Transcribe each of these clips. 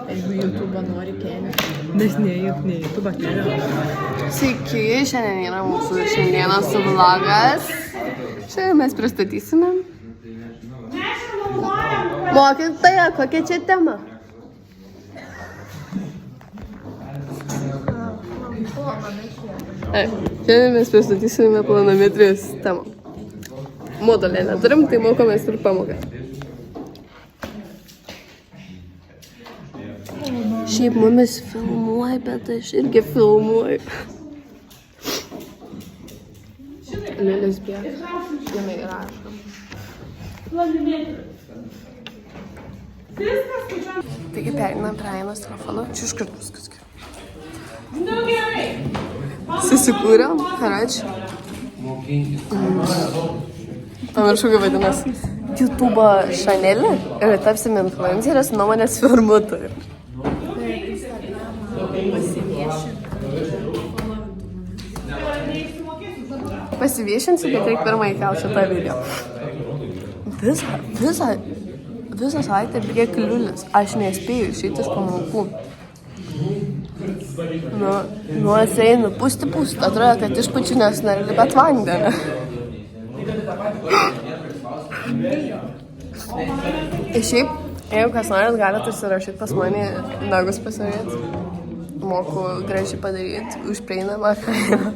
Jeigu YouTube nori kelią. Nes ne YouTube kelią. Sveiki, šiandien yra mūsų šiandienos vlogas. Šiandien mes pristatysime. Mokytoja, kokia čia tema? Šiandien mes pristatysime planometrijos temą. Modulė neturim, tai mokomės ir pamoką. Šiaip mumis filmuoja, bet aš irgi filmuoju. Lilis bėga. Jame įrašom. Taigi perinam prie Ainos telefono. Čia iškart viskas gerai. Susikūrėm, karačiui. Pamiršau, kaip vadinasi. YouTube šanelį ir tapsim influencerės nuomonės formuotojų. Pasiviešinsiu, kad reik pirmą įkelt šitą video. Visą savaitę prie kliulis. Aš nespėjau išeiti iš pamokų. Nu, aš einu pūsti. Atrodo, kad išpučiu nesnarli, bet vandenį. Ir šiaip, jeigu kas norit, galite užsirašyti pas mane nagus pasižiūrėti. Moku gražiai padaryti už prieinamą kainą.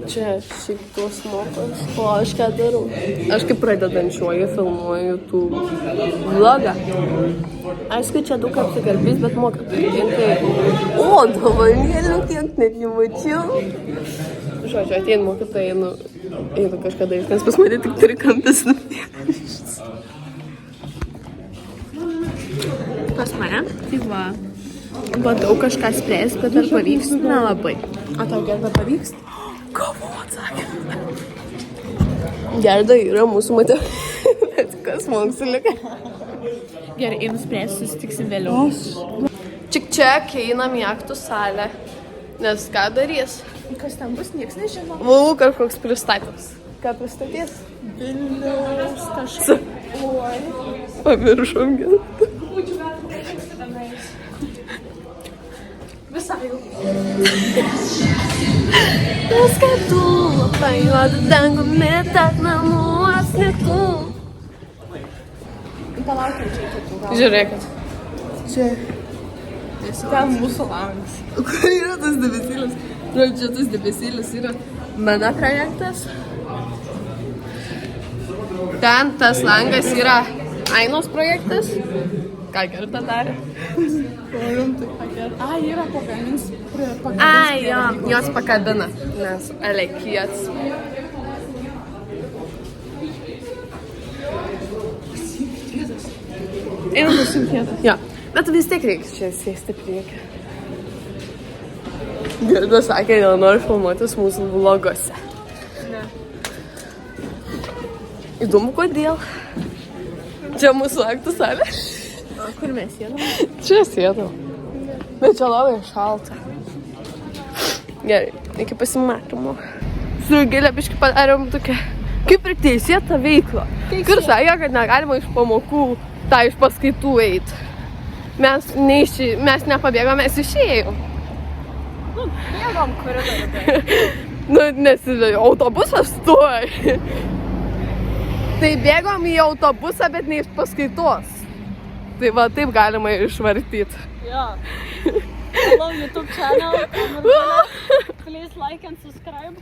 Čia šiaip tuos mokos. O aš ką darau? Aš kaip pradedančiuoju filmuoju YouTube vlogą. Aišku, čia daug apsikalbys, bet moka priginti. O, dovanėlių kiek net nemačiau. Žodžiu, atein mokytoja, einu kažką daryti, nes pas mane tik turi kampis nupiešius. Pas mane? Tai va. Bandau kažką spręsti, bet ar pavyks? Nelabai. O tau gerda pavyks? Gavau atsakymą. Gerda yra mūsų matematikos mokslininkė. Gerai, einu spręsti, susitiksim vėliau. Čia einam į aktų salę. Nes ką darys? Kas ten bus, nieks nežino. Vau, kažkoks pristatymas. Ką pristatys? Vilniaus kažkas. Oi. Pamiršom gerą. Visai jau. Nes kad tu pajuodu dangumi, tad namuos ne tu. Palaukiam čia kitų gal. Žiūrėkit. Čia. Ten mūsų langas. Kur yra tas debesėlis? Čia tas debesėlis yra mano projektas. Ten tas langas yra Ainos projektas. Ką Gerda darė? Ai, yra pagamins. Ai, jo, jos pakabina, nes elekijas. Einam pasimtėtas. Jo, bet vis tiek reikia čia sėsti priekį. Gerda sakė, dėl nori filmuotis mūsų vlogose. Ne. Įdomu, kodėl. Čia mūsų aktų salė. O kur mes sėdam? Čia sėdam. Bet čia labai šalta. Gerai, iki pasimatymo. Su Gėlė biškį padarėm tokią, kaip ir teisėtą veiklą. Kur sakė, kad negalima iš pamokų, tą iš paskaitų eiti. Mes nepabėgom, mes išėjom. Bėgom koridoriu. Nes autobusas stoja. Tai bėgom į autobusą, bet ne iš paskaitos. Tai va, taip galima išvartyti. Jo. Hello YouTube channel. Please like and subscribe.